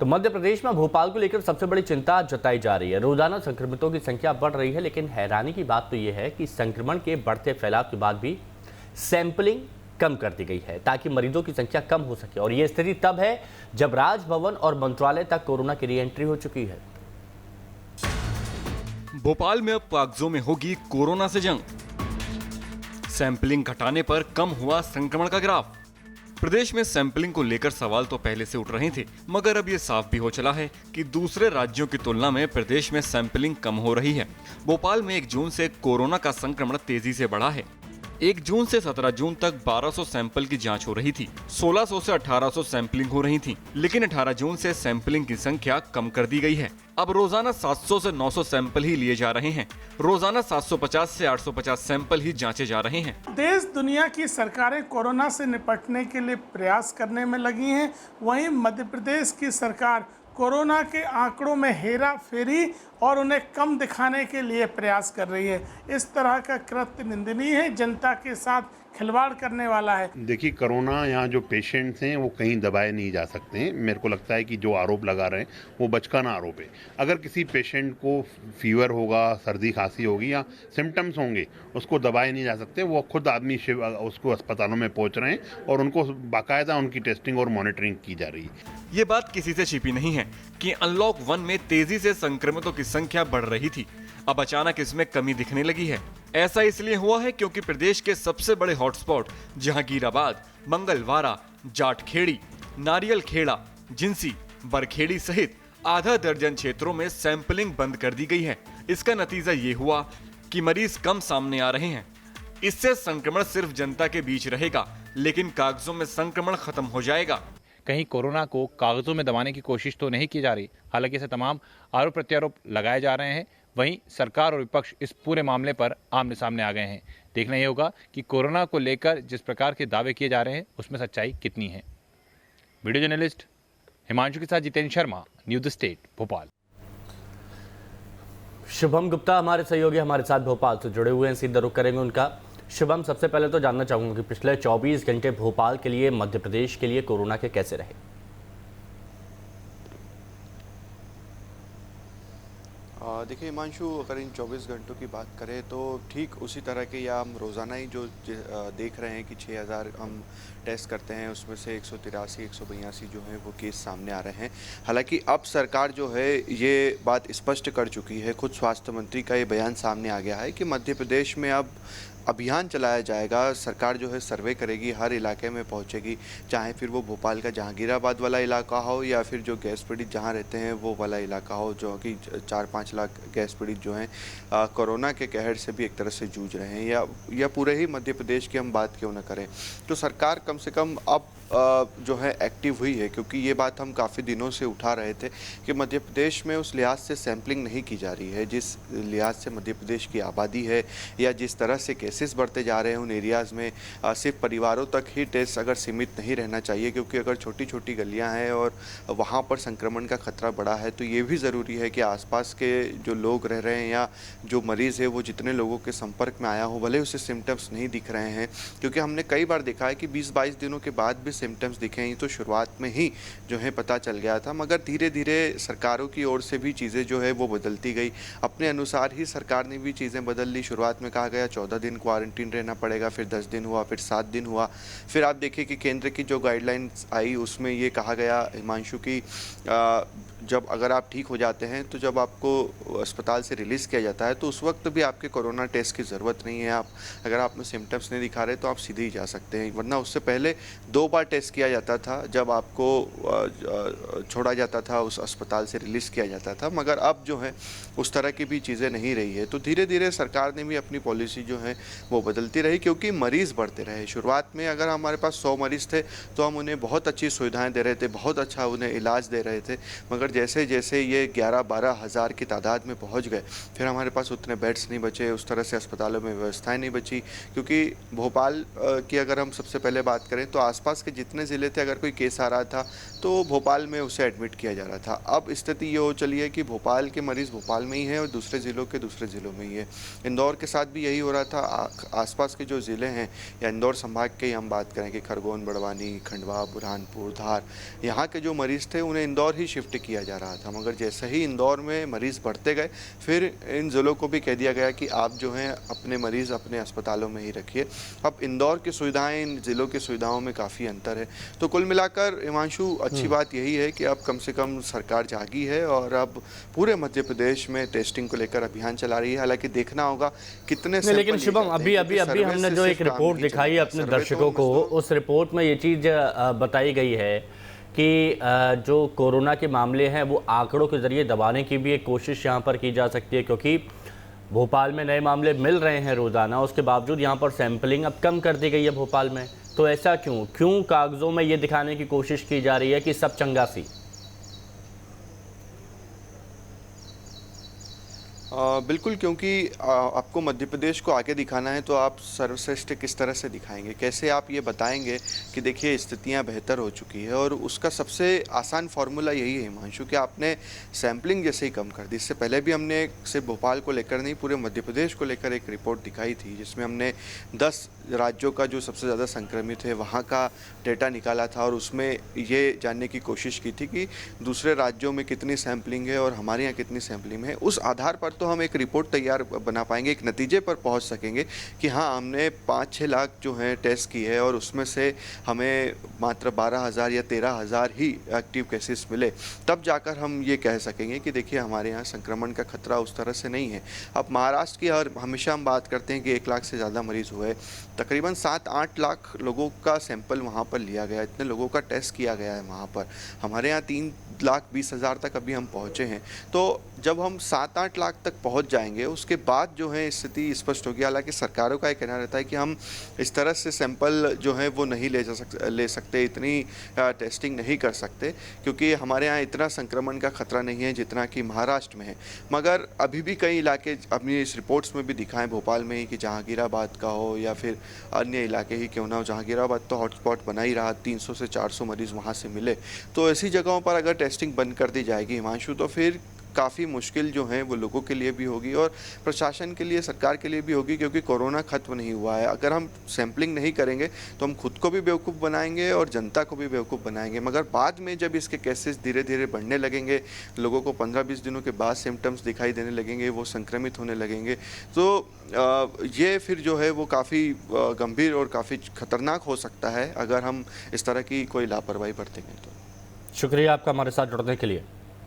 तो मध्य प्रदेश में भोपाल को लेकर सबसे बड़ी चिंता जताई जा रही है। रोजाना संक्रमितों की संख्या बढ़ रही है, लेकिन हैरानी की बात तो यह है कि संक्रमण के बढ़ते फैलाव के बाद भी सैंपलिंग कम कर दी गई है ताकि मरीजों की संख्या कम हो सके। और ये स्थिति तब है जब राजभवन और मंत्रालय तक कोरोना की रीएंट्री हो चुकी है। भोपाल में अब कागजों में होगी कोरोना से जंग। सैंपलिंग घटाने पर कम हुआ संक्रमण का ग्राफ। प्रदेश में सैंपलिंग को लेकर सवाल तो पहले से उठ रहे थे, मगर अब ये साफ भी हो चला है कि दूसरे राज्यों की तुलना में प्रदेश में सैंपलिंग कम हो रही है। भोपाल में 1 जून से कोरोना का संक्रमण तेजी से बढ़ा है। 1 जून से 17 जून तक 1200 सैंपल की जांच हो रही थी। 1600 से 1800 सैंपलिंग हो रही थी, लेकिन 18 जून से सैंपलिंग की संख्या कम कर दी गई है। अब रोजाना 700 से 900 सैंपल ही लिए जा रहे हैं। रोजाना 750 से 850 सैंपल ही जांचे जा रहे हैं। देश दुनिया की सरकारें कोरोना से निपटने के लिए प्रयास करने में लगी हैं। वहीं मध्य प्रदेश की सरकार कोरोना के आंकड़ों में हेरा फेरी और उन्हें कम दिखाने के लिए प्रयास कर रही है। इस तरह का कृत्य निंदनीय है, जनता के साथ खिलवाड़ करने वाला है। देखिए, कोरोना यहाँ जो पेशेंट्स हैं वो कहीं दबाए नहीं जा सकते हैं। मेरे को लगता है कि जो आरोप लगा रहे हैं वो बचकाना आरोप है। अगर किसी पेशेंट को फीवर होगा, सर्दी खांसी होगी या सिम्टम्स होंगे, उसको दबाए नहीं जा सकते। वो खुद आदमी उसको अस्पतालों में पहुँच रहे हैं और उनको बाकायदा उनकी टेस्टिंग और मॉनिटरिंग की जा रही है। ये बात किसी से छिपी नहीं है कि अनलॉक 1 में तेजी से संक्रमितों की संख्या बढ़ रही थी। अब अचानक इसमें कमी दिखने लगी है। ऐसा इसलिए हुआ है क्योंकि प्रदेश के सबसे बड़े हॉटस्पॉट जहांगीराबाद, मंगलवारा, जाटखेड़ी, नारियल खेड़ा, जिंसी, बरखेड़ी सहित आधा दर्जन क्षेत्रों में सैंपलिंग बंद कर दी गई है। इसका नतीजा ये हुआ कि मरीज कम सामने आ रहे हैं। इससे संक्रमण सिर्फ जनता के बीच रहेगा, लेकिन कागजों में संक्रमण खत्म हो जाएगा। कहीं कोरोना को कागजों में दबाने की कोशिश तो नहीं की जा रही। हालांकि ऐसे तमाम आरोप प्रत्यारोप लगाए जा रहे हैं। वहीं सरकार और विपक्ष इस पूरे मामले पर आमने सामने आ गए हैं। देखना यह होगा कि कोरोना को लेकर जिस प्रकार के दावे किए जा रहे हैं उसमें सच्चाई कितनी है। वीडियो जर्नलिस्ट हिमांशु के साथ जितेंद्र शर्मा, न्यूज़ स्टेट, भोपाल। शुभम गुप्ता हमारे सहयोगी हमारे साथ भोपाल से जुड़े हुए हैं, सीधा रुख करेंगे उनका। शुभम, सबसे पहले तो जानना चाहूंगा कि पिछले 24 घंटे भोपाल के लिए, मध्य प्रदेश के लिए कोरोना के कैसे रहे? देखिए हिमांशु, अगर इन 24 घंटों की बात करें तो ठीक उसी तरह के, या हम रोज़ाना ही जो देख रहे हैं कि 6000 हम टेस्ट करते हैं, उसमें से 183, 182 जो हैं वो केस सामने आ रहे हैं। हालांकि अब सरकार जो है ये बात स्पष्ट कर चुकी है। खुद स्वास्थ्य मंत्री का ये बयान सामने आ गया है कि मध्य प्रदेश में अब अभियान चलाया जाएगा। सरकार जो है सर्वे करेगी, हर इलाके में पहुंचेगी, चाहे फिर वो भोपाल का जहांगीराबाद वाला इलाका हो या फिर जो गैस पीड़ित जहां रहते हैं वो वाला इलाका हो, जो कि 4-5 लाख गैस पीड़ित जो हैं कोरोना के कहर से भी एक तरह से जूझ रहे हैं, या पूरे ही मध्य प्रदेश की हम बात क्यों ना करें। तो सरकार कम से कम अब जो है एक्टिव हुई है, क्योंकि ये बात हम काफ़ी दिनों से उठा रहे थे कि मध्य प्रदेश में उस लिहाज से सैंपलिंग नहीं की जा रही है जिस लिहाज से मध्य प्रदेश की आबादी है, या जिस तरह से केसेस बढ़ते जा रहे हैं उन एरियाज़ में सिर्फ परिवारों तक ही टेस्ट अगर सीमित नहीं रहना चाहिए, क्योंकि अगर छोटी छोटी गलियां हैं और वहाँ पर संक्रमण का खतरा बढ़ा है तो ये भी ज़रूरी है कि आसपास के जो लोग रह रहे हैं या जो मरीज़ है वो जितने लोगों के संपर्क में आया हो, भले उसे सिम्टम्स नहीं दिख रहे हैं, क्योंकि हमने कई बार देखा है कि 20-22 दिनों के बाद भी सिम्टम्स दिखे हैं। तो शुरुआत में ही जो है पता चल गया था, मगर धीरे धीरे सरकारों की ओर से भी चीज़ें जो है वो बदलती गई। अपने अनुसार ही सरकार ने भी चीज़ें बदल ली। शुरुआत में कहा गया 14 दिन क्वारंटीन रहना पड़ेगा, फिर 10 दिन हुआ, फिर 7 दिन हुआ। फिर आप देखिए कि केंद्र की जो गाइडलाइंस आई उसमें ये कहा गया हिमांशु की जब अगर आप ठीक हो जाते हैं तो जब आपको अस्पताल से रिलीज़ किया जाता है तो उस वक्त भी आपके कोरोना टेस्ट की ज़रूरत नहीं है। आप अगर आप में सिम्टम्स नहीं दिखा रहे तो आप सीधे ही जा सकते हैं, वरना उससे पहले 2 बार टेस्ट किया जाता था जब आपको छोड़ा जाता था, उस अस्पताल से रिलीज़ किया जाता था। मगर अब जो है उस तरह की भी चीज़ें नहीं रही है। तो धीरे धीरे सरकार ने भी अपनी पॉलिसी जो है वो बदलती रही, क्योंकि मरीज़ बढ़ते रहे। शुरुआत में अगर हमारे पास 100 मरीज़ थे तो हम उन्हें बहुत अच्छी सुविधाएँ दे रहे थे, बहुत अच्छा उन्हें इलाज दे रहे थे, मगर जैसे जैसे ये 11-12 हज़ार की तादाद में पहुंच गए, फिर हमारे पास उतने बेड्स नहीं बचे, उस तरह से अस्पतालों में व्यवस्थाएं नहीं बची। क्योंकि भोपाल की अगर हम सबसे पहले बात करें तो आसपास के जितने ज़िले थे, अगर कोई केस आ रहा था तो भोपाल में उसे एडमिट किया जा रहा था। अब स्थिति ये हो चली है कि भोपाल के मरीज़ भोपाल में ही है और दूसरे ज़िलों के दूसरे ज़िलों में ही है। इंदौर के साथ भी यही हो रहा था। आसपास के जो ज़िले हैं या इंदौर संभाग के ही हम बात करें कि खरगोन, बड़वानी, खंडवा, बुरहानपुर, धार, यहाँ के जो मरीज़ थे उन्हें इंदौर ही शिफ्ट किया जा रहा था। मगर जैसे ही इंदौर में मरीज़ बढ़ते गए, फिर इन ज़िलों को भी कह दिया गया कि आप जो हैं अपने मरीज़ अपने अस्पतालों में ही रखिए। अब इंदौर की सुविधाएं इन ज़िलों की सुविधाओं में काफ़ी अंतर है। तो कुल मिलाकर हिमांशु, अच्छी बात यही है कि अब कम से कम सरकार जागी है और अब पूरे मध्य प्रदेश में टेस्टिंग को लेकर अभियान चला रही है। हालांकि देखना होगा कितने नहीं, लेकिन शुभम, अभी हमने जो एक रिपोर्ट दिखाई अपने दर्शकों को, उस रिपोर्ट में ये चीज़ बताई गई है कि जो कोरोना के मामले हैं वो आंकड़ों के ज़रिए दबाने की भी एक कोशिश यहाँ पर की जा सकती है, क्योंकि भोपाल में नए मामले मिल रहे हैं रोज़ाना, उसके बावजूद यहाँ पर सैंपलिंग अब कम कर दी गई है भोपाल में। तो ऐसा क्यों कागज़ों में ये दिखाने की कोशिश की जा रही है कि सब चंगा सी? बिल्कुल, क्योंकि आपको मध्य प्रदेश को आगे दिखाना है तो आप सर्वश्रेष्ठ किस तरह से दिखाएंगे, कैसे आप ये बताएंगे कि देखिए स्थितियां बेहतर हो चुकी है। और उसका सबसे आसान फार्मूला यही है हिमांशु कि आपने सैम्पलिंग जैसे ही कम कर दी। इससे पहले भी हमने सिर्फ भोपाल को लेकर नहीं, पूरे मध्य प्रदेश को लेकर एक रिपोर्ट दिखाई थी, जिसमें हमने 10 राज्यों का जो सबसे ज़्यादा संक्रमित है वहाँ का डेटा निकाला था और उसमें ये जानने की कोशिश की थी कि दूसरे राज्यों में कितनी सैम्पलिंग है और हमारे यहाँ कितनी सैम्पलिंग है। उस आधार पर तो हम एक रिपोर्ट तैयार बना पाएंगे, एक नतीजे पर पहुंच सकेंगे कि हाँ, हमने 5-6 लाख जो हैं टेस्ट किए हैं और उसमें से हमें मात्र 12,000 या 13,000 ही एक्टिव केसेस मिले। तब जाकर हम ये कह सकेंगे कि देखिए हमारे यहाँ संक्रमण का खतरा उस तरह से नहीं है। अब महाराष्ट्र की और हमेशा हम बात करते हैं कि 1 लाख से ज़्यादा मरीज़ हुए, तकरीबन 7-8 लाख लोगों का सैंपल वहाँ पर लिया गया, इतने लोगों का टेस्ट किया गया है वहाँ पर। हमारे यहाँ 3,20,000 तक अभी हम पहुँचे हैं। तो जब हम 7-8 लाख तक पहुँच जाएंगे उसके बाद जो है स्थिति स्पष्ट होगी। हालांकि सरकारों का ये कहना रहता है कि हम इस तरह से सैंपल जो है वो नहीं ले सकते, इतनी टेस्टिंग नहीं कर सकते, क्योंकि हमारे यहाँ इतना संक्रमण का खतरा नहीं है जितना कि महाराष्ट्र में है। मगर अभी भी कई इलाके अपनी इस रिपोर्ट्स में भी दिखाएं, भोपाल में ही कि जहांगीराबाद का हो या फिर अन्य इलाके ही क्यों ना हो, जहांगीराबाद तो हॉटस्पॉट बना ही रहा, 300 से 400 मरीज़ वहाँ से मिले। तो ऐसी जगहों पर अगर टेस्टिंग बंद कर दी जाएगी हिमांशु, तो फिर काफ़ी मुश्किल जो है वो लोगों के लिए भी होगी और प्रशासन के लिए, सरकार के लिए भी होगी, क्योंकि कोरोना खत्म नहीं हुआ है। अगर हम सैम्पलिंग नहीं करेंगे तो हम खुद को भी बेवकूफ़ बनाएंगे और जनता को भी बेवकूफ़ बनाएंगे। मगर बाद में जब इसके केसेस धीरे धीरे बढ़ने लगेंगे, लोगों को 15-20 दिनों के बाद सिम्टम्स दिखाई देने लगेंगे, वो संक्रमित होने लगेंगे, तो ये फिर जो है वो काफ़ी गंभीर और काफ़ी खतरनाक हो सकता है अगर हम इस तरह की कोई लापरवाही बरतेंगे तो। शुक्रिया आपका हमारे साथ जुड़ने के लिए।